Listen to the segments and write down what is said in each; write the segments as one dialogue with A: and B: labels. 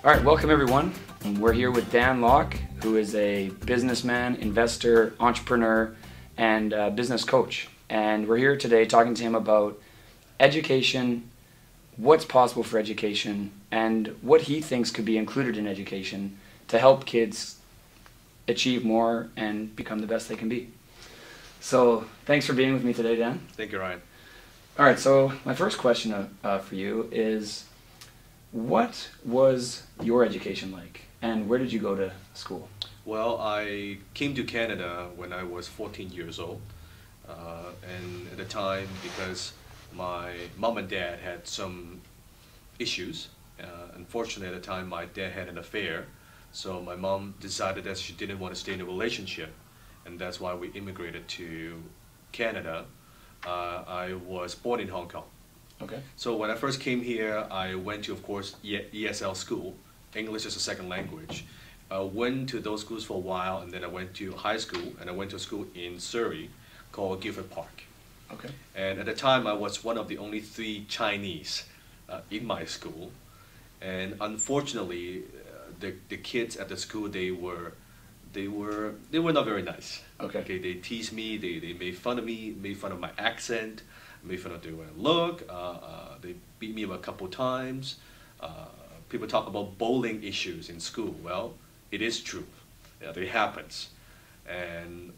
A: All right, welcome everyone. We're here with Dan LOK, who is a businessman, investor, entrepreneur, and business coach. And we're here today talking to him about education, what's possible for education, and what he thinks could be included in education to help kids achieve more and become the best they can be. So thanks for being with me today, Dan.
B: Thank you, Ryan.
A: All right, so my first question for you is, what was your education like, and where did you go to school?
B: Well, I came to Canada when I was 14 years old, and at the time, because my mom and dad had some issues, unfortunately at the time my dad had an affair, so my mom decided that she didn't want to stay in a relationship, and that's why we immigrated to Canada. I was born in Hong Kong.
A: Okay.
B: So when I first came here, I went to, of course, ESL school, English as a second language. I went to those schools for a while, and then I went to high school, and I went to a school in Surrey called Guildford Park.
A: Okay.
B: And at the time, I was one of the only 3 Chinese in my school. And unfortunately, the kids at the school, they were not very nice.
A: Okay.
B: Okay, they teased me, they made fun of me, made fun of my accent, made fun of the way I look, they beat me up a couple times. People talk about bullying issues in school. Well, it is true. Yeah, it happens. And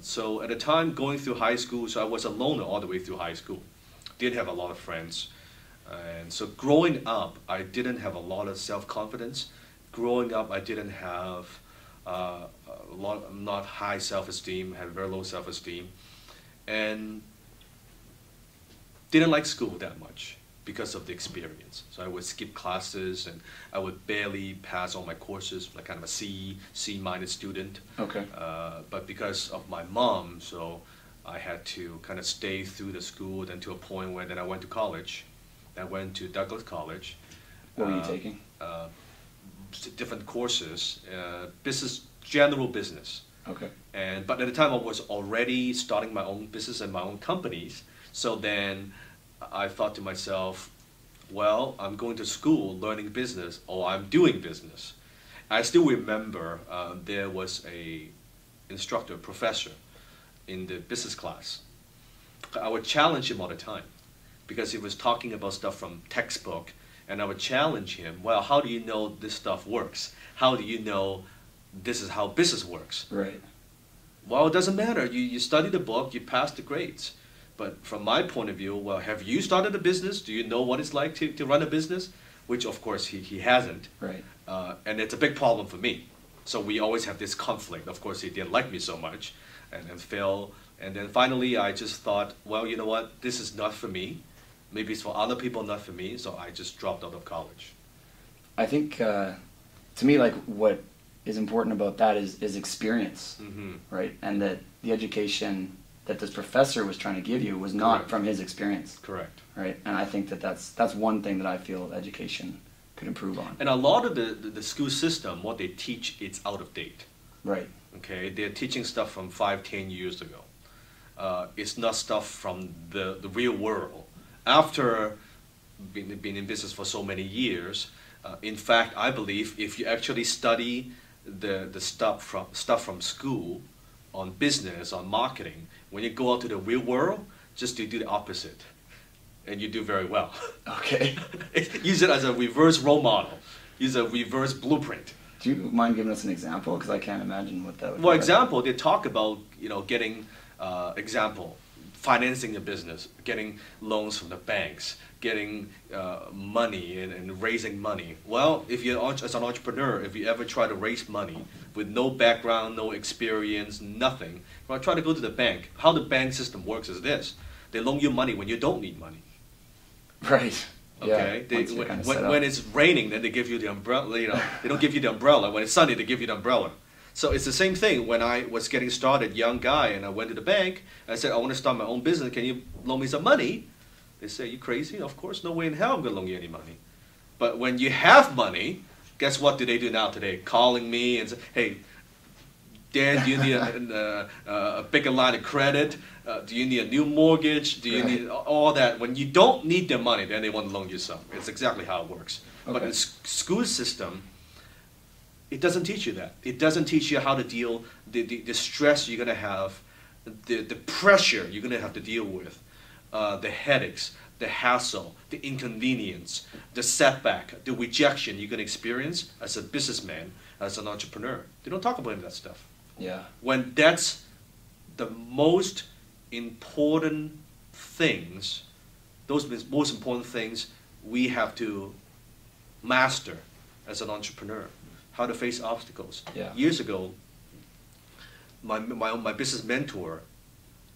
B: so at the time going through high school, so I was a loner all the way through high school. Didn't have a lot of friends. And so growing up, I didn't have a lot of self-confidence. Growing up, I didn't have not high self-esteem, had very low self-esteem. And didn't like school that much because of the experience. So I would skip classes and I would barely pass all my courses, like kind of a C-minus student.
A: Okay.
B: But because of my mom, so I had to kind of stay through the school, then to a point where then I went to college. I went to Douglas College.
A: What were you taking?
B: Different courses, general business.
A: Okay.
B: But at the time I was already starting my own business and my own companies. So then I thought to myself, well, I'm going to school learning business, or I'm doing business. I still remember there was a instructor, professor in the business class. I would challenge him all the time because he was talking about stuff from textbook, and I would challenge him, well, how do you know this stuff works? How do you know this is how business works?
A: Right.
B: Well, it doesn't matter. You study the book, you pass the grades. But from my point of view, well, have you started a business? Do you know what it's like to run a business? Which, of course, he hasn't.
A: Right.
B: And it's a big problem for me. So we always have this conflict. Of course, he didn't like me so much, and Phil. And then finally, I just thought, well, you know what? This is not for me. Maybe it's for other people, not for me. So I just dropped out of college.
A: I think, to me, like, what is important about that is experience, right? And that the education that this professor was trying to give you was not
B: Correct.
A: from his experience.
B: Correct.
A: Right? And I think that's one thing that I feel education could improve on.
B: And a lot of the school system, what they teach, it's out of date.
A: Right.
B: Okay, they're teaching stuff from 5-10 years ago. It's not stuff from the real world. After being in business for so many years, in fact, I believe if you actually study the stuff from school on business, on marketing, when you go out to the real world, just to do the opposite, and you do very well.
A: Okay.
B: Use it as a reverse role model. Use a reverse blueprint.
A: Do you mind giving us an example? Because I can't imagine what that would be.
B: Well, example, they talk about, getting, financing a business, getting loans from the banks, getting money and raising money. Well, if you're as an entrepreneur, if you ever try to raise money with no background, no experience, nothing, well, try to go to the bank. How the bank system works is this. They loan you money when you don't need money.
A: Right.
B: Okay.
A: Yeah,
B: when it's raining, then they give you the umbrella. They don't give you the umbrella. When it's sunny, they give you the umbrella. So it's the same thing. When I was getting started, young guy, and I went to the bank, I said, I want to start my own business. Can you loan me some money? They say, you crazy? Of course, no way in hell I'm going to loan you any money. But when you have money, guess what do they do now today? Calling me and say, hey, Dan, do you need a bigger line of credit? Do you need a new mortgage? Do you need all that? When you don't need their money, then they want to loan you some. It's exactly how it works.
A: Okay.
B: But the school system, It doesn't teach you that. It doesn't teach you how to deal the stress you're going to have, the pressure you're going to have to deal with, the headaches, the hassle, the inconvenience, the setback, the rejection you're going to experience as a businessman, as an entrepreneur. They don't talk about any of that stuff.
A: Yeah.
B: When that's the most important things, those most important things we have to master as an entrepreneur. How to face obstacles.
A: Yeah.
B: Years ago, my business mentor,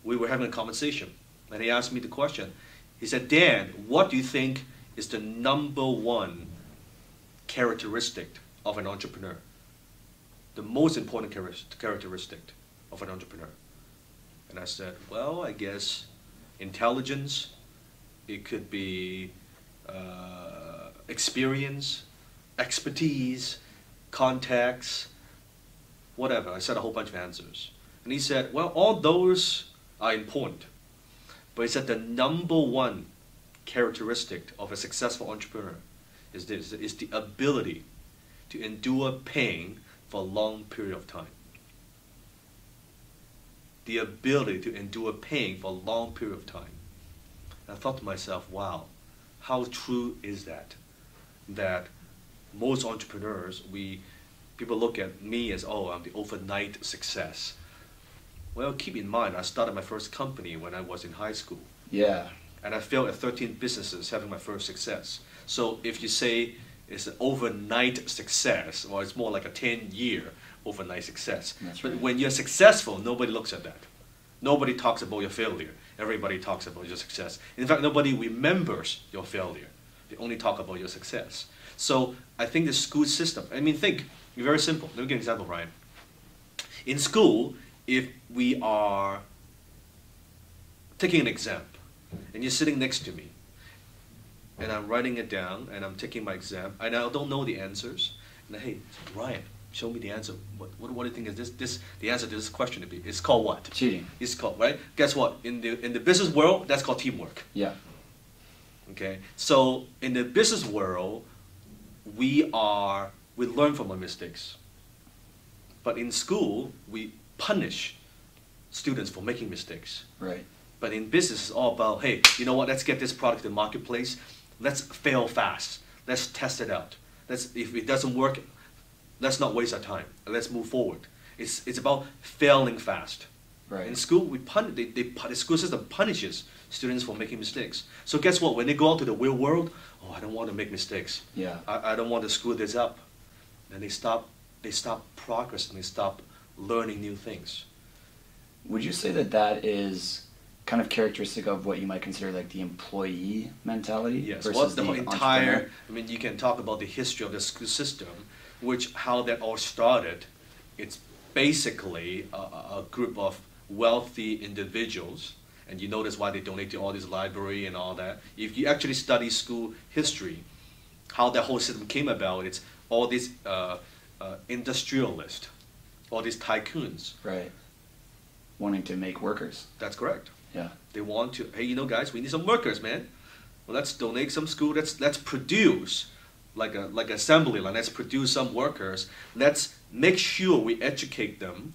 B: we were having a conversation, and he asked me the question. He said, Dan, what do you think is the #1 characteristic of an entrepreneur? The most important characteristic of an entrepreneur. And I said, well, I guess intelligence, it could be experience, expertise, contacts, whatever. I said a whole bunch of answers. And he said, well, all those are important. But he said the #1 characteristic of a successful entrepreneur is this, is the ability to endure pain for a long period of time. The ability to endure pain for a long period of time. And I thought to myself, wow, how true is that? That most entrepreneurs, people look at me as, oh, I'm the overnight success. Well, keep in mind, I started my first company when I was in high school.
A: Yeah.
B: And I failed at 13 businesses having my first success. So if you say it's an overnight success, or it's more like a 10-year overnight success.
A: That's
B: but
A: right.
B: when you're successful, nobody looks at that. Nobody talks about your failure. Everybody talks about your success. In fact, nobody remembers your failure. They only talk about your success. So I think the school system, I mean, think, very simple. Let me give you an example, Ryan. In school, if we are taking an exam, and you're sitting next to me, and I'm writing it down, and I'm taking my exam, and I don't know the answers, and hey, Ryan, show me the answer. What do you think is this the answer to this question to be? It's called what?
A: Cheating.
B: It's called, right? Guess what? In the business world, that's called teamwork.
A: Yeah.
B: Okay? So in the business world, we learn from our mistakes. But in school, we punish students for making mistakes.
A: Right.
B: But in business, it's all about, hey, you know what, let's get this product to the marketplace. Let's fail fast. Let's test it out. If it doesn't work, let's not waste our time. Let's move forward. It's about failing fast.
A: Right.
B: In school, the school system punishes students for making mistakes. So guess what? When they go out to the real world, oh, I don't want to make mistakes.
A: Yeah.
B: I don't want to screw this up. And they stop progressing. They stop learning new things.
A: Would you say that that is kind of characteristic of what you might consider like the employee mentality?
B: Yes.
A: Versus
B: Well, the
A: entrepreneur?
B: entire, I mean, you can talk about the history of the school system, how that all started. It's basically a group of wealthy individuals, and you notice why they donate to all this library and all that. If you actually study school history, how that whole system came about, it's all these industrialists, all these tycoons.
A: Right. Wanting to make workers.
B: That's correct.
A: Yeah.
B: They want to, hey, you know, guys, we need some workers, man. Well, let's donate some school. Let's produce like assembly line. Let's produce some workers. Let's make sure we educate them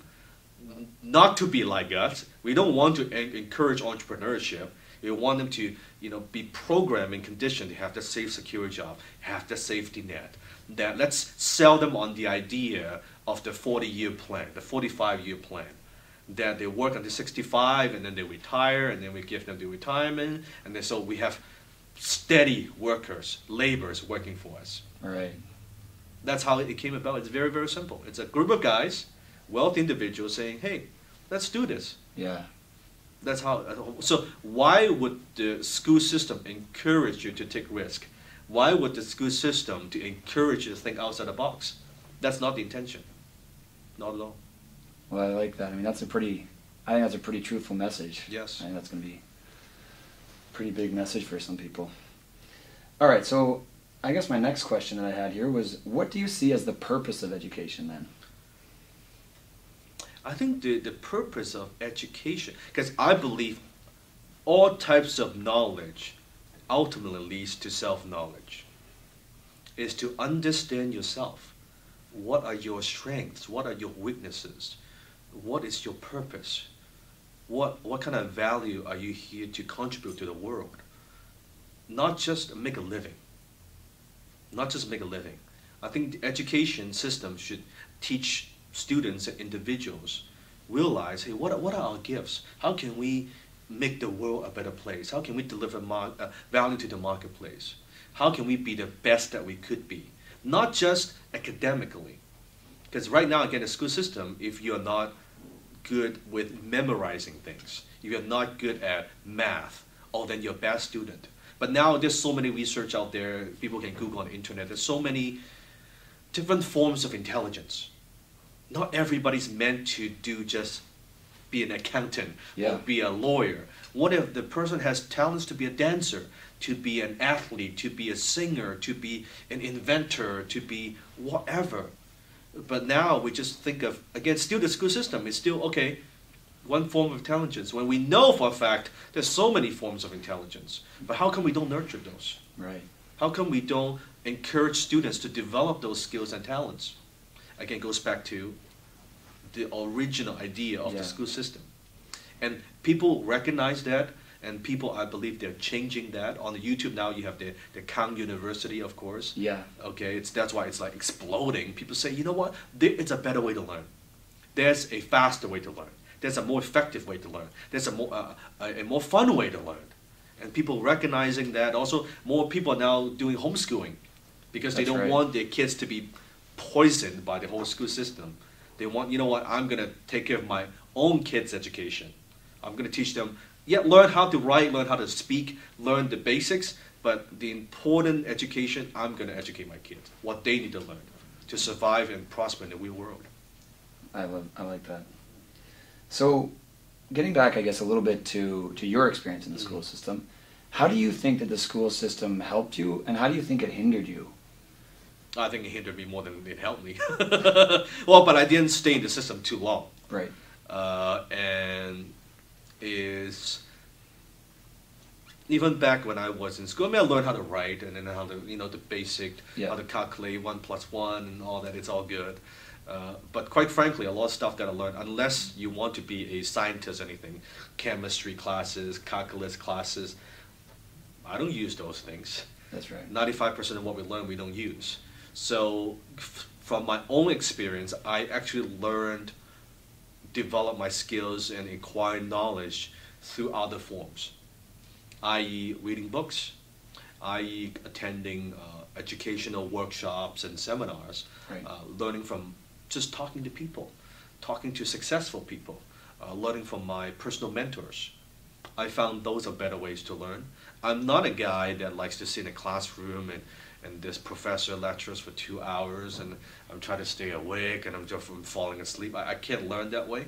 B: not to be like us. We don't want to encourage entrepreneurship. We want them to, be programmed and conditioned to have the safe, secure job, have the safety net. That let's sell them on the idea of the 40-year plan, the 45-year plan. That they work until 65 and then they retire, and then we give them the retirement, and then so we have steady workers, laborers working for us.
A: All right.
B: That's how it came about. It's very, very simple. It's a group of guys, wealthy individuals saying, hey, let's do this.
A: Yeah.
B: That's how. So why would the school system encourage you to take risk? Why would the school system to encourage you to think outside the box? That's not the intention. Not at all.
A: Well, I like that. I mean, I think that's a pretty truthful message.
B: Yes.
A: I think that's going to be a pretty big message for some people. All right, so I guess my next question that I had here was, what do you see as the purpose of education then?
B: I think the purpose of education, because I believe all types of knowledge ultimately leads to self-knowledge, is to understand yourself. what are your strengths? What are your weaknesses? What is your purpose? What kind of value are you here to contribute to the world? Not just make a living. Not just make a living. I think the education system should teach students and individuals realize, hey, what are our gifts? How can we make the world a better place? How can we deliver value to the marketplace? How can we be the best that we could be? Not just academically. Because right now, again, the school system, if you're not good with memorizing things, if you're not good at math, oh, then you're a bad student. But now there's so many research out there, people can Google on the internet, there's so many different forms of intelligence. Not everybody's meant to do just be an accountant or be a lawyer. What if the person has talents to be a dancer, to be an athlete, to be a singer, to be an inventor, to be whatever? But now we just think of, again, still the school system is still, okay, one form of intelligence, when we know for a fact there's so many forms of intelligence. But how come we don't nurture those?
A: Right.
B: How come we don't encourage students to develop those skills and talents? Again, it goes back to the original idea of the school system. And people recognize that, and people, I believe, they're changing that. On the YouTube now, you have the Kang University, of course.
A: Yeah.
B: Okay, that's why it's like exploding. People say, you know what? It's a better way to learn. There's a faster way to learn. There's a more effective way to learn. There's a more fun way to learn. And people recognizing that. Also, more people are now doing homeschooling because they don't want their kids to be poisoned by the whole school system. They want, you know what, I'm going to take care of my own kids' education. I'm going to teach them, learn how to write, learn how to speak, learn the basics, but the important education, I'm going to educate my kids, what they need to learn to survive and prosper in the real world.
A: I like that. So, getting back, I guess, a little bit to your experience in the school system, how do you think that the school system helped you, and how do you think it hindered you?
B: I think it hindered me more than it helped me. Well, but I didn't stay in the system too long.
A: Right.
B: And even back when I was in school, I learned how to write and then how to, the basic, how to calculate 1 + 1 and all that. It's all good. But quite frankly, a lot of stuff that I learned, unless you want to be a scientist or anything, chemistry classes, calculus classes, I don't use those things.
A: That's right.
B: 95% of what we learn, we don't use. So from my own experience, I actually developed my skills and acquired knowledge through other forms, i.e. reading books, i.e. attending educational workshops and seminars, learning from just talking to people, talking to successful people, learning from my personal mentors. I found those are better ways to learn. I'm not a guy that likes to sit in a classroom and this professor lectures for 2 hours and I'm trying to stay awake and I'm just falling asleep. I can't learn that way.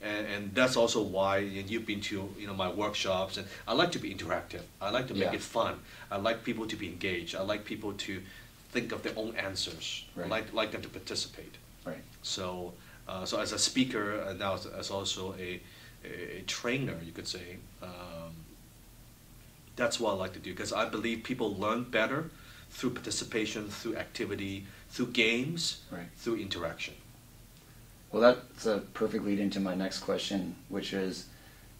B: And that's also why you've been to my workshops, and I like to be interactive. I like to make it fun. I like people to be engaged. I like people to think of their own answers. I like them to participate.
A: Right.
B: So as a speaker and now as also a trainer, you could say, that's what I like to do, because I believe people learn better through participation, through activity, through games, through interaction.
A: Well, that's a perfect lead into my next question, which is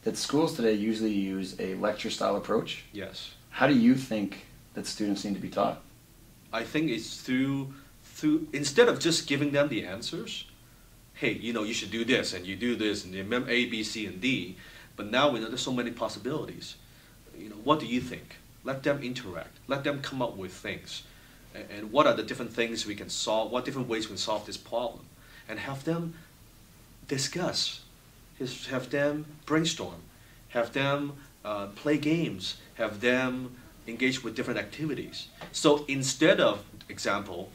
A: that schools today usually use a lecture-style approach.
B: Yes.
A: How do you think that students need to be taught?
B: I think it's through instead of just giving them the answers, hey, you should do this, and you do this, and you remember A, B, C, and D, but now we know there's so many possibilities. What do you think? Let them interact. Let them come up with things. And what are the different things we can solve, what different ways we can solve this problem? And have them discuss, have them brainstorm, have them play games, have them engage with different activities. So instead of, example,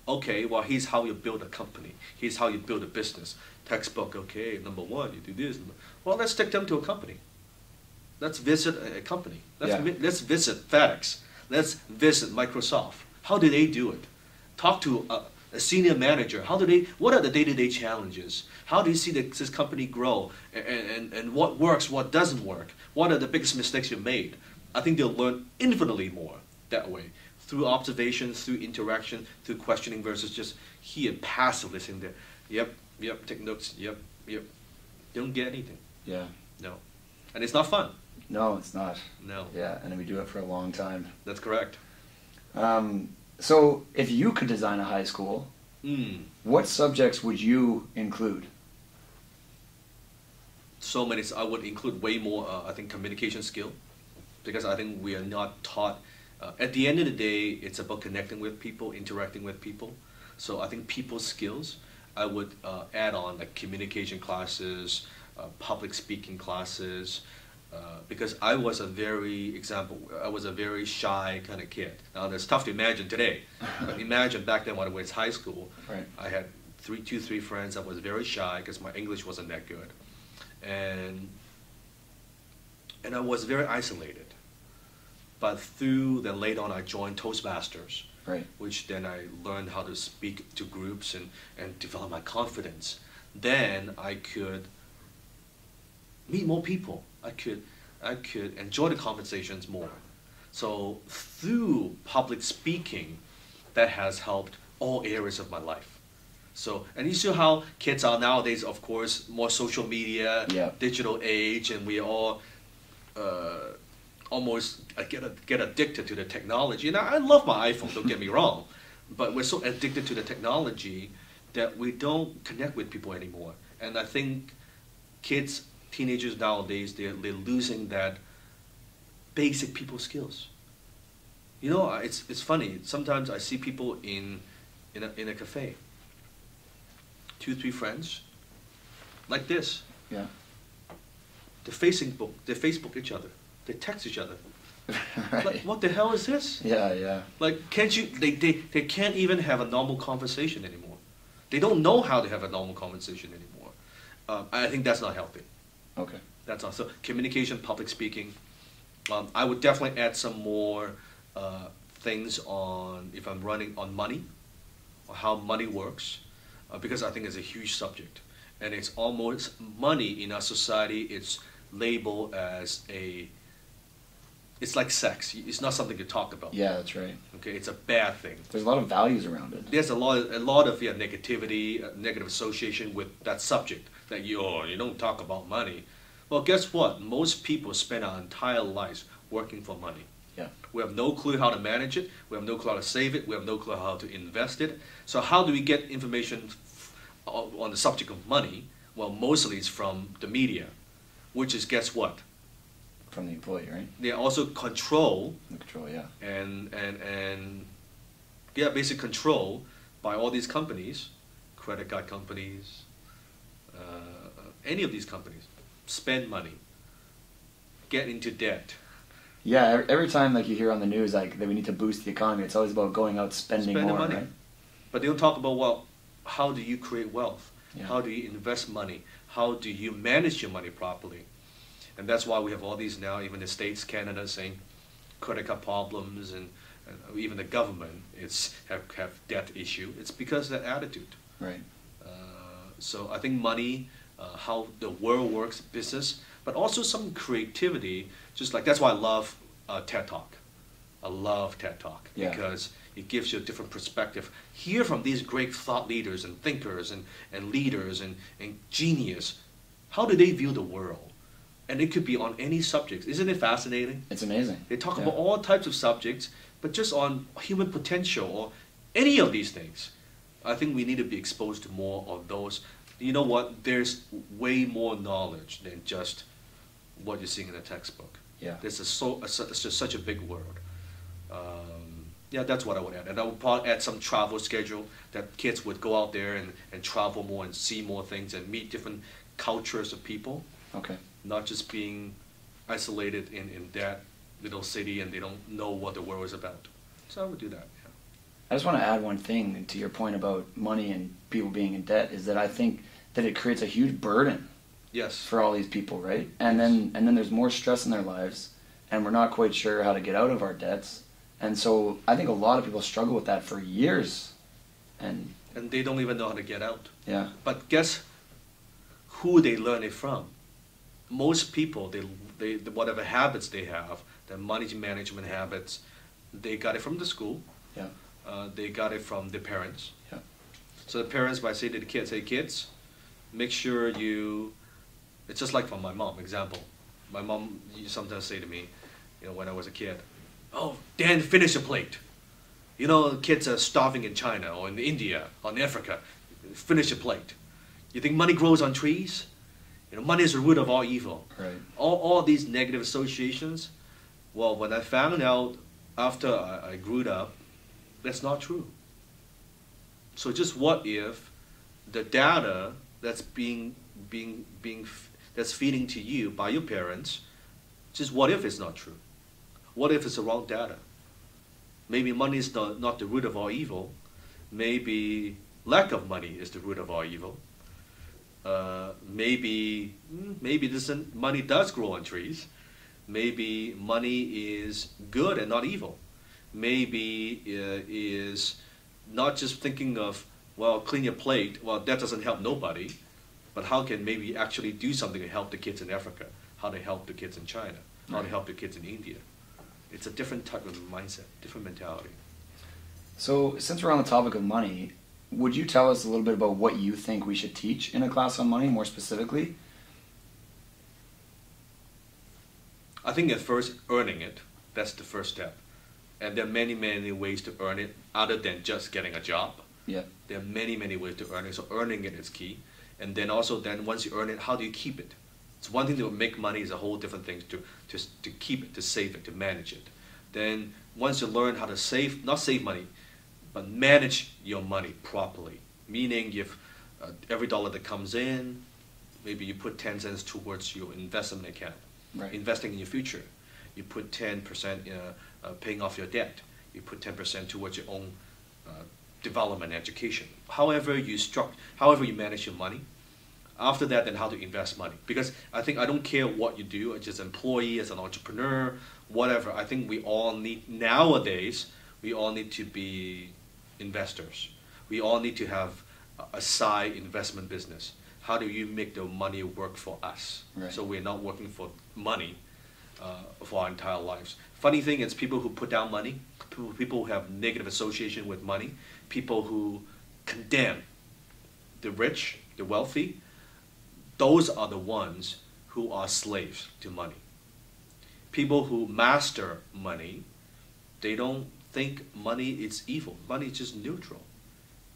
B: okay, well, here's how you build a company. Here's how you build a business. Textbook, okay, number one, you do this. Well, let's take them to a company. Let's visit a company. Let's visit FedEx. Let's visit Microsoft. How do they do it? Talk to a senior manager. What are the day-to-day challenges? How do you see this company grow? And what works, what doesn't work? What are the biggest mistakes you made? I think they'll learn infinitely more that way through observation, through interaction, through questioning versus just here passive listening there. Yep, yep, take notes, yep, yep. You don't get anything.
A: Yeah.
B: No. And it's not fun.
A: No, it's not.
B: No.
A: Yeah, and we do it for a long time.
B: That's correct.
A: So if you could design a high school, what subjects would you include?
B: So many. I would include way more, I think, communication skill. Because I think we are not taught. At the end of the day, it's about connecting with people, interacting with people. So I think people skills, I would add on like communication classes, public speaking classes, because I was a very shy kind of kid. Now it's tough to imagine today, but imagine back then when I was high school,
A: right.
B: I had two, three friends. I was very shy because my English wasn't that good, and I was very isolated. But then later on I joined Toastmasters,
A: right.
B: which then I learned how to speak to groups and develop my confidence. Then I could meet more people. I could enjoy the conversations more. So through public speaking, that has helped all areas of my life. So, and you see how kids are nowadays, of course, more social media,
A: Yeah.
B: digital age, and we all almost get addicted to the technology. And I love my iPhone, don't get me wrong, but we're so addicted to the technology that we don't connect with people anymore. And I think kids, teenagers nowadays, they're losing that basic people skills. You know, it's funny. Sometimes I see people in a cafe, 2, 3 friends, like this.
A: Yeah.
B: They Facebook each other. They text each other.
A: Right.
B: Like, what the hell is this?
A: Yeah, yeah.
B: Like, can't you? They can't even have a normal conversation anymore. They don't know how to have a normal conversation anymore. I think that's not healthy.
A: Okay.
B: That's not so. Communication, public speaking. I would definitely add some more things on if I'm running on money, or how money works, because I think it's a huge subject, and it's almost money in our society. It's labeled as it's like sex. It's not something to talk about.
A: Yeah, that's right.
B: Okay, it's a bad thing.
A: There's a lot of values around it.
B: There's a lot of negativity, negative association with that subject. That you don't talk about money. Well, guess what? Most people spend our entire lives working for money.
A: Yeah.
B: We have no clue how to manage it. We have no clue how to save it. We have no clue how to invest it. So how do we get information on the subject of money? Well, mostly it's from the media, which is, guess what?
A: From the employee, right?
B: They also control
A: The control, yeah.
B: and basic control by all these companies, credit card companies, any of these companies, spend money, get into debt.
A: Yeah, every time like you hear on the news like that we need to boost the economy, it's always about going out spending more,
B: money.
A: right?
B: But they don't talk about, well, how do you create wealth?
A: Yeah.
B: How do you invest money? How do you manage your money properly? And that's why we have all these now, even the States, Canada, saying credit card problems, and even the government have debt issue. It's because of that attitude.
A: Right.
B: So I think money, how the world works, business, but also some creativity. Just like that's why I love TED Talk. I love TED Talk because it gives you a different perspective. Hear from these great thought leaders and thinkers and leaders and genius. How do they view the world? And it could be on any subject. Isn't it fascinating?
A: It's amazing.
B: They talk about all types of subjects, but just on human potential or any of these things. I think we need to be exposed to more of those. You know what? There's way more knowledge than just what you're seeing in a textbook.
A: Yeah.
B: This is it's just such a big world. That's what I would add. And I would probably add some travel schedule that kids would go out there and travel more and see more things and meet different cultures of people.
A: Okay.
B: Not just being isolated in that little city and they don't know what the world is about. So I would do that. Yeah.
A: I just want to add one thing to your point about money and people being in debt is that I think that it creates a huge burden.
B: Yes.
A: For all these people, right? And then there's more stress in their lives, and we're not quite sure how to get out of our debts. And so I think a lot of people struggle with that for years, and
B: they don't even know how to get out.
A: Yeah.
B: But guess who they learn it from? Most people, they whatever habits they have, their money management habits, They got it from the school.
A: Yeah.
B: They got it from the parents.
A: Yeah.
B: So the parents might say to the kids, hey kids, make sure you, it's just like from my mom, example. My mom used to sometimes say to me, when I was a kid, oh, Dan, finish a plate. Kids are starving in China or in India or in Africa. Finish a plate. You think money grows on trees? Money is the root of all evil.
A: Right.
B: All these negative associations, well, when I found out after I grew up, that's not true. So just what if the data that's that's feeding to you by your parents, just what if it's not true? What if it's the wrong data? Maybe money is not the root of all evil. Maybe lack of money is the root of all evil. Maybe money does grow on trees. Maybe money is good and not evil. Maybe is not just thinking of, well, clean your plate. Well, that doesn't help nobody. But how can maybe actually do something to help the kids in Africa? How to help the kids in China? How to help the kids in India? It's a different type of mindset, different mentality.
A: So since we're on the topic of money, would you tell us a little bit about what you think we should teach in a class on money, more specifically?
B: I think at first, earning it, that's the first step. And there are many, many ways to earn it other than just getting a job.
A: Yeah.
B: There are many, many ways to earn it, so earning it is key. And then also, once you earn it, how do you keep it? It's one thing to make money is a whole different thing to keep it, to save it, to manage it. Then once you learn how to save, not save money, but manage your money properly. Meaning if every dollar that comes in, maybe you put 10 cents towards your investment account,
A: Right.
B: investing in your future. You put 10% paying off your debt. You put 10% towards your own development, education. However you manage your money. After that, then how to invest money. Because I think I don't care what you do, as an employee, as an entrepreneur, whatever. I think nowadays, we all need to be investors. We all need to have a side investment business. How do you make the money work for us?
A: Right.
B: So we're not working for money for our entire lives. Funny thing is people who put down money, people who have negative association with money, people who condemn the rich, the wealthy, those are the ones who are slaves to money. People who master money, they don't think money is evil. Money is just neutral.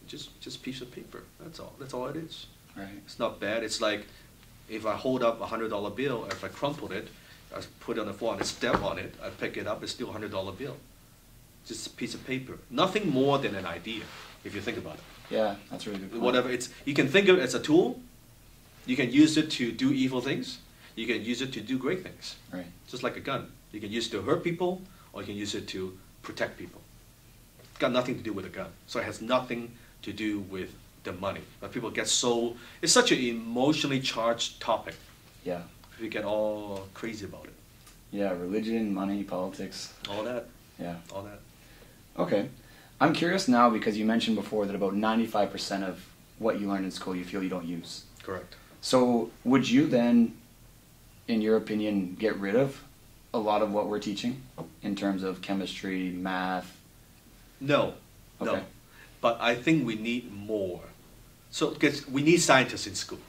B: Just a piece of paper. That's all. That's all it is.
A: Right.
B: It's not bad. It's like if I hold up a $100 bill, if I crumple it, I put it on the floor and I step on it, I pick it up, it's still a $100 bill. Just a piece of paper. Nothing more than an idea, if you think about it.
A: Yeah, that's a really good point.
B: Whatever you can think of it as a tool. You can use it to do evil things. You can use it to do great things.
A: Right.
B: Just like a gun. You can use it to hurt people, or you can use it to protect people. It's got nothing to do with a gun. So it has nothing to do with the money. But people get it's such an emotionally charged topic.
A: Yeah.
B: We get all crazy about it.
A: Yeah, religion, money, politics.
B: All that.
A: Yeah.
B: All that.
A: Okay. I'm curious now because you mentioned before that about 95% of what you learned in school you feel you don't use.
B: Correct.
A: So would you then, in your opinion, get rid of a lot of what we're teaching in terms of chemistry, math?
B: No.
A: Okay.
B: No. But I think we need more. So, because we need scientists in school.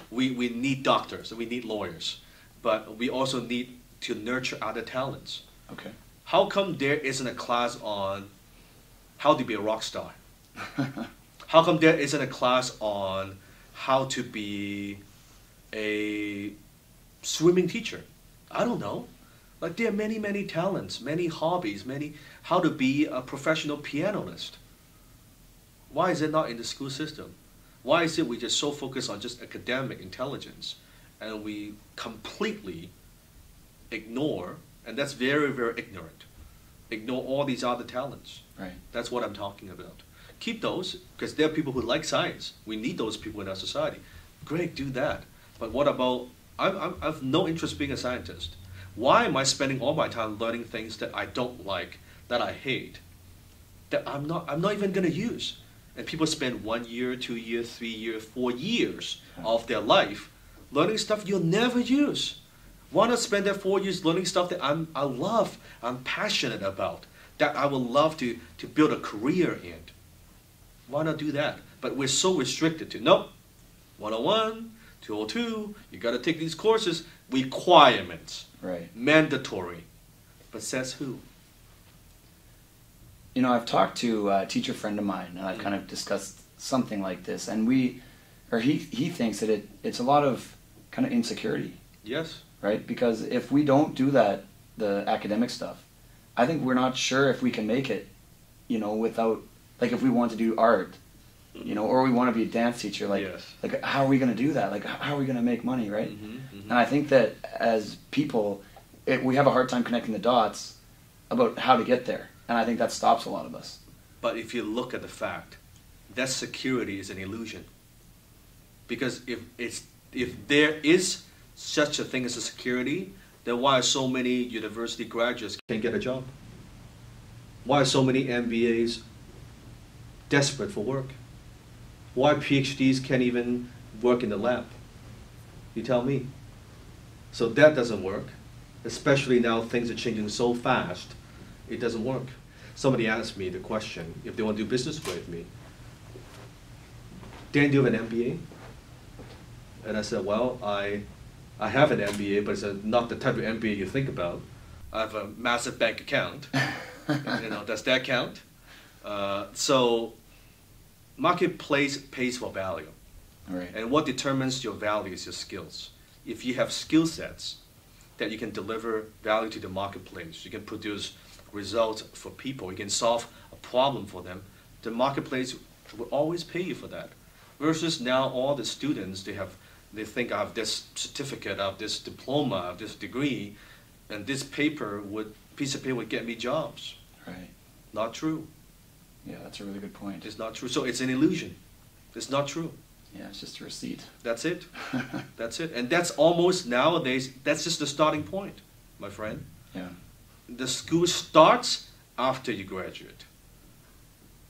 B: We need doctors, we need lawyers. But we also need to nurture other talents.
A: Okay.
B: How come there isn't a class on how to be a rock star? How come there isn't a class on how to be a swimming teacher? I don't know. Like there are many, many talents, many hobbies, how to be a professional pianist. Why is it not in the school system? Why is it we just so focused on just academic intelligence and we completely ignore, and that's very, very ignorant, ignore all these other talents.
A: Right.
B: That's what I'm talking about. Keep those, because there are people who like science. We need those people in our society. Great, do that. But what about, I've no interest being a scientist. Why am I spending all my time learning things that I don't like, that I hate, that I'm not even going to use? And people spend 1 year, 2 years, 3 years, 4 years of their life learning stuff you'll never use. Why not spend that 4 years learning stuff that I love, I'm passionate about, that I would love to build a career in. Why not do that? But we're so restricted to, nope, 101, 202, you got to take these courses, requirements,
A: Right.
B: mandatory. But says who?
A: You know, I've talked to a teacher friend of mine, and I've kind of discussed something like this, and he thinks that it's a lot of kind of insecurity,
B: Yes.
A: right? Because if we don't do that, the academic stuff, I think we're not sure if we can make it, you know, without, like if we want to do art, you know, or we want to be a dance teacher, like,
B: Yes.
A: like how are we going to do that? Like, how are we going to make money, right?
B: Mm-hmm.
A: And I think that as people, we have a hard time connecting the dots about how to get there. And I think that stops a lot of us.
B: But if you look at the fact, that security is an illusion. Because if there is such a thing as a security, then why are so many university graduates can't get a job? Why are so many MBAs desperate for work? Why PhDs can't even work in the lab? You tell me. So that doesn't work. Especially now things are changing so fast, it doesn't work. Somebody asked me the question, if they want to do business with me, Dan, do you have an MBA? And I said, well, I have an MBA, but it's not the type of MBA you think about. I have a massive bank account. You know, does that count? So marketplace pays for value.
A: Right.
B: And what determines your value is your skills. If you have skill sets that you can deliver value to the marketplace, you can produce results for people, you can solve a problem for them, the marketplace will always pay you for that. Versus now all the students, they think I have this certificate, I have this diploma, I have this degree, and this piece of paper would get me jobs.
A: Right.
B: Not true.
A: Yeah, that's a really good point.
B: It's not true. So it's an illusion. It's not true.
A: Yeah, it's just a receipt.
B: That's it. That's it. And that's almost nowadays, that's just the starting point, my friend.
A: Yeah.
B: The school starts after you graduate.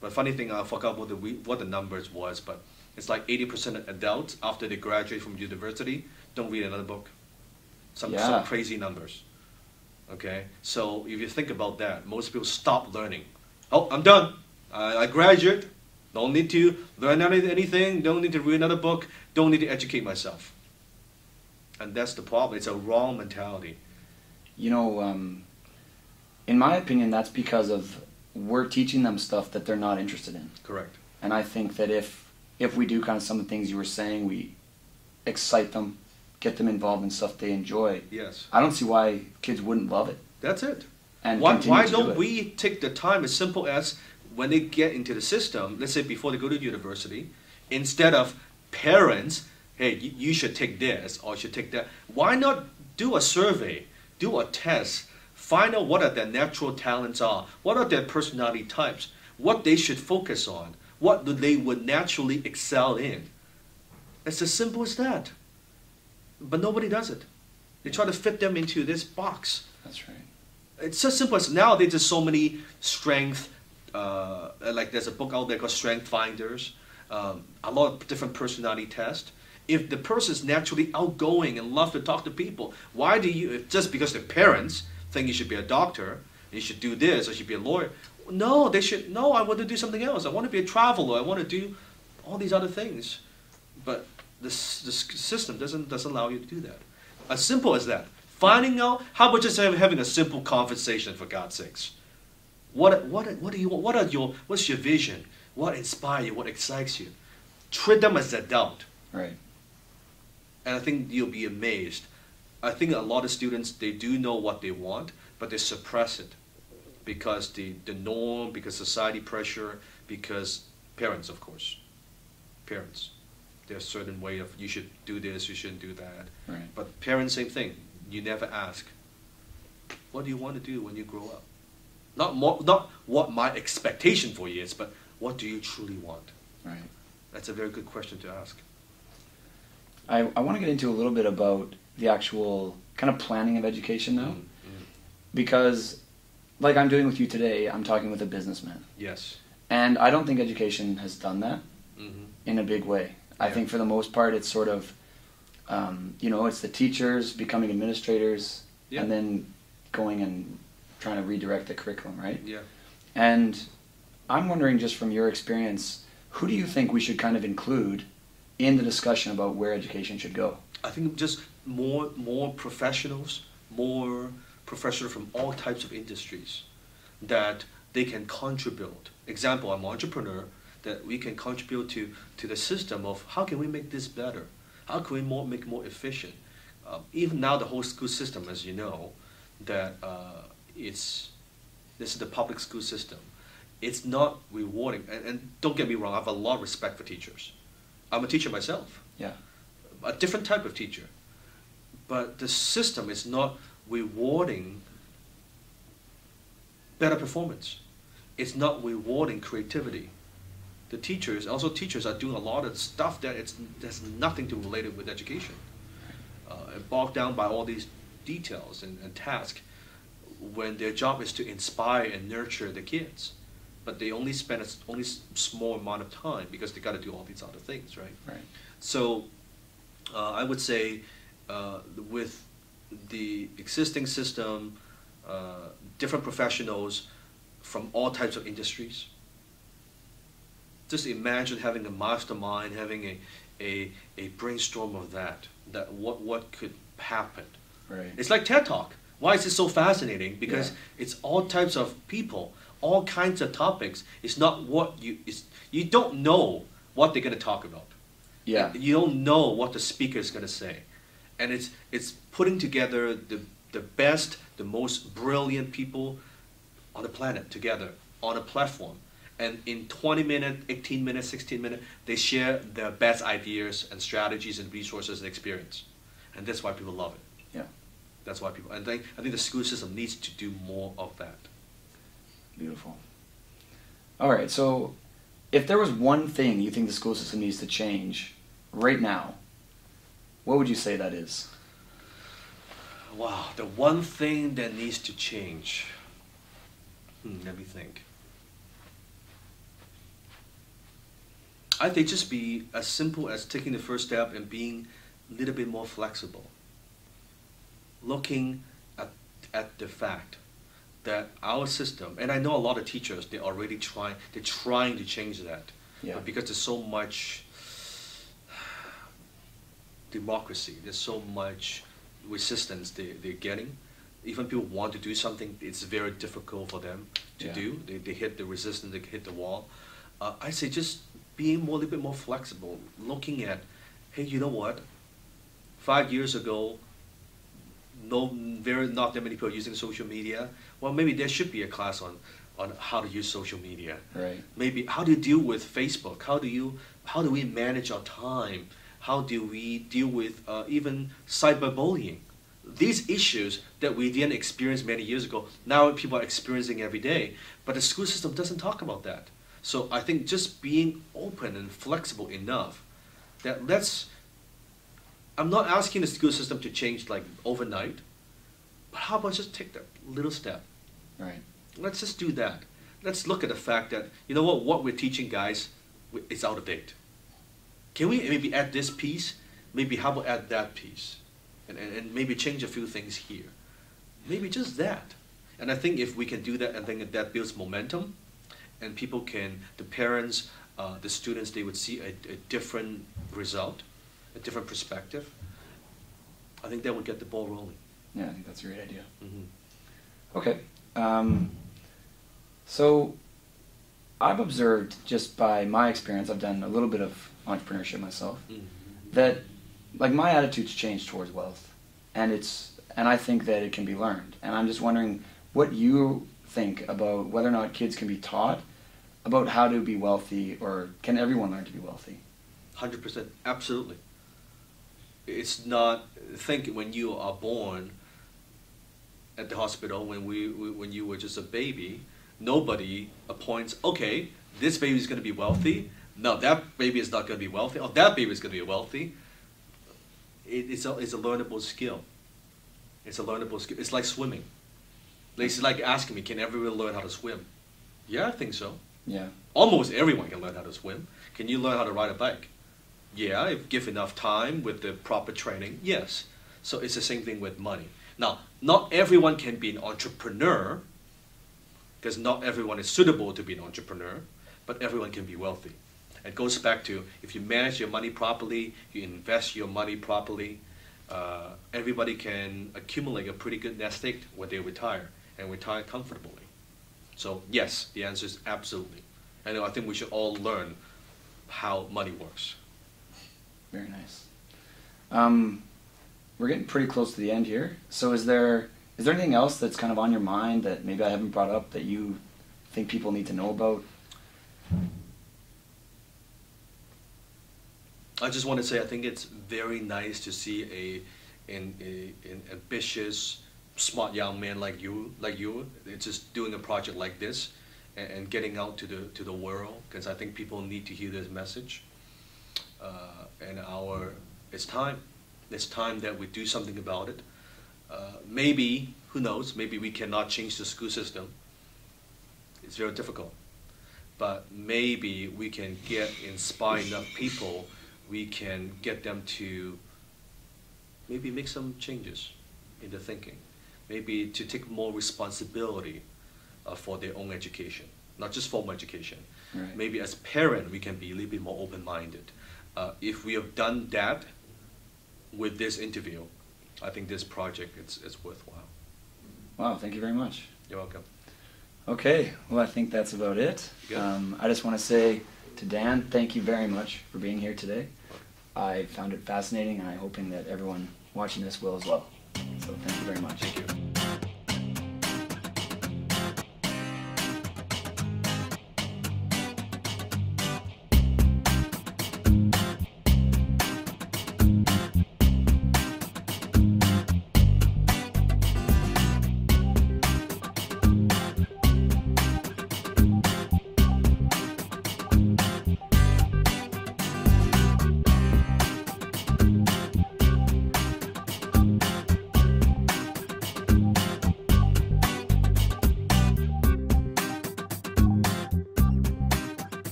B: But funny thing, I forgot what the numbers was, but it's like 80% of adults after they graduate from university don't read another book. Some crazy numbers. Okay? So if you think about that, most people stop learning. Oh, I'm done. I graduate. Don't need to learn anything. Don't need to read another book. Don't need to educate myself. And that's the problem. It's a wrong mentality.
A: You know, in my opinion, that's because of we're teaching them stuff that they're not interested in.
B: Correct.
A: And I think that if we do kind of some of the things you were saying, we excite them, get them involved in stuff they enjoy.
B: Yes.
A: I don't see why kids wouldn't love it.
B: That's it.
A: And
B: why don't we take the time as simple as when they get into the system, let's say before they go to university, instead of parents, hey, you should take this or you should take that, why not do a survey, do a test, find out what are their natural talents are, what are their personality types, what they should focus on, what they would naturally excel in. It's as simple as that. But nobody does it. They try to fit them into this box.
A: That's right.
B: It's as simple as nowadays there's so many strength, like there's a book out there called Strength Finders, a lot of different personality tests. If the person's naturally outgoing and love to talk to people, why do you, just because their parents think you should be a doctor, you should do this, or you should be a lawyer? No, no, I want to do something else. I want to be a traveler. I want to do all these other things. But the system doesn't allow you to do that. As simple as that. Finding out, how about just having a simple conversation, for God's sakes? What do you want? What's your vision? What inspires you? What excites you? Treat them as adult.
A: Right.
B: And I think you'll be amazed. I think a lot of students, they do know what they want, but they suppress it because the norm, because society pressure, because parents, of course. Parents. There's a certain way of, you should do this, you shouldn't do that.
A: Right.
B: But parents, same thing. You never ask, what do you want to do when you grow up? Not what my expectation for you is, but what do you truly want?
A: Right.
B: That's a very good question to ask.
A: I want to get into a little bit about the actual kind of planning of education now.
B: Mm-hmm.
A: Because, like I'm doing with you today, I'm talking with a businessman.
B: Yes.
A: And I don't think education has done that
B: Mm-hmm.
A: in a big way. I think for the most part it's sort of, it's the teachers becoming administrators and then going and trying to redirect the curriculum, right?
B: Yeah.
A: And I'm wondering, just from your experience, who do you think we should kind of include in the discussion about where education should go?
B: I think just more professionals, more professionals from all types of industries that they can contribute. Example, I'm an entrepreneur, that we can contribute to the system of how can we make this better? How can we make it more efficient? Even now, the whole school system, as you know, that this is the public school system. It's not rewarding. And don't get me wrong, I have a lot of respect for teachers. I'm a teacher myself.
A: Yeah.
B: A different type of teacher. But the system is not rewarding better performance. It's not rewarding creativity. The teachers are doing a lot of stuff that there's nothing to relate it with education. Bogged down by all these details and tasks, when their job is to inspire and nurture the kids. But they only spend only small amount of time because they got to do all these other things, right?
A: Right.
B: So I would say with the existing system, different professionals from all types of industries. Just imagine having a mastermind, having a brainstorm of that what could happen.
A: Right.
B: It's like TED Talk. Why is it so fascinating? Because it's all types of people, all kinds of topics. It's not you don't know what they're going to talk about.
A: Yeah.
B: You don't know what the speaker is going to say. And it's putting together the best, the most brilliant people on the planet together on a platform. And in 20 minutes, 18 minutes, 16 minutes, they share their best ideas and strategies and resources and experience. And that's why people love it.
A: Yeah.
B: That's why people, I think the school system needs to do more of that.
A: Beautiful. All right, so if there was one thing you think the school system needs to change right now, what would you say that is?
B: Wow, the one thing that needs to change. Let me think. I think just be as simple as taking the first step and being a little bit more flexible. Looking at the fact that our system, and I know a lot of teachers, they're trying to change that.
A: Yeah.
B: But because there's so much democracy, there's so much resistance they're getting. Even people want to do something, it's very difficult for them to do. They hit the resistance, they hit the wall. I say just being a little bit more flexible, looking at, hey, you know what? 5 years ago, not that many people are using social media. Well, maybe there should be a class on how to use social media.
A: Right.
B: Maybe how do you deal with Facebook? How do we manage our time? How do we deal with even cyberbullying? These issues that we didn't experience many years ago, now people are experiencing every day. But the school system doesn't talk about that. So I think just being open and flexible enough that I'm not asking the school system to change like overnight, but how about just take that little step?
A: Right.
B: Let's just do that. Let's look at the fact that, you know what we're teaching, guys, it's out of date. Can we maybe add this piece? Maybe how about add that piece? And maybe change a few things here. Maybe just that. And I think if we can do that, I think that builds momentum, and people can, the parents, the students, they would see a different result, a different perspective. I think that would get the ball rolling.
A: Yeah, I think that's a great idea.
B: Mm-hmm.
A: Okay. So I've observed, just by my experience, I've done a little bit of entrepreneurship myself, that like my attitude's changed towards wealth, and I think that it can be learned. And I'm just wondering what you think about whether or not kids can be taught about how to be wealthy, or can everyone learn to be wealthy?
B: 100%, absolutely. It's not, think when you are born at the hospital, when you were just a baby, nobody appoints, okay, this baby is going to be wealthy, no, that baby is not going to be wealthy, oh, that baby is going to be wealthy. It's a learnable skill. It's a learnable skill. It's like swimming. It's like asking me, can everyone learn how to swim? Yeah, I think so.
A: Yeah.
B: Almost everyone can learn how to swim. Can you learn how to ride a bike? Yeah, if give enough time with the proper training, yes. So it's the same thing with money. Now, not everyone can be an entrepreneur, because not everyone is suitable to be an entrepreneur, but everyone can be wealthy. It goes back to, if you manage your money properly, you invest your money properly, everybody can accumulate a pretty good nest egg when they retire, and retire comfortably. So yes, the answer is absolutely. And I think we should all learn how money works.
A: Very nice. We're getting pretty close to the end here. So is there anything else that's kind of on your mind that maybe I haven't brought up that you think people need to know about?
B: I just want to say I think it's very nice to see an ambitious, smart young man like you. It's just doing a project like this and getting out to the world, because I think people need to hear this message. It's time. It's time that we do something about it. Maybe, who knows, maybe we cannot change the school system. It's very difficult. But maybe we can inspire enough people, we can get them to maybe make some changes in their thinking. Maybe to take more responsibility for their own education, not just formal education.
A: Right.
B: Maybe as parents, we can be a little bit more open-minded. If we have done that with this interview, I think this project is worthwhile.
A: Wow, thank you very much.
B: You're welcome.
A: Okay, well, I think that's about it.
B: Good.
A: I just want to say to Dan, thank you very much for being here today. I found it fascinating, and I'm hoping that everyone watching this will as well. So thank you very much.
B: Thank you.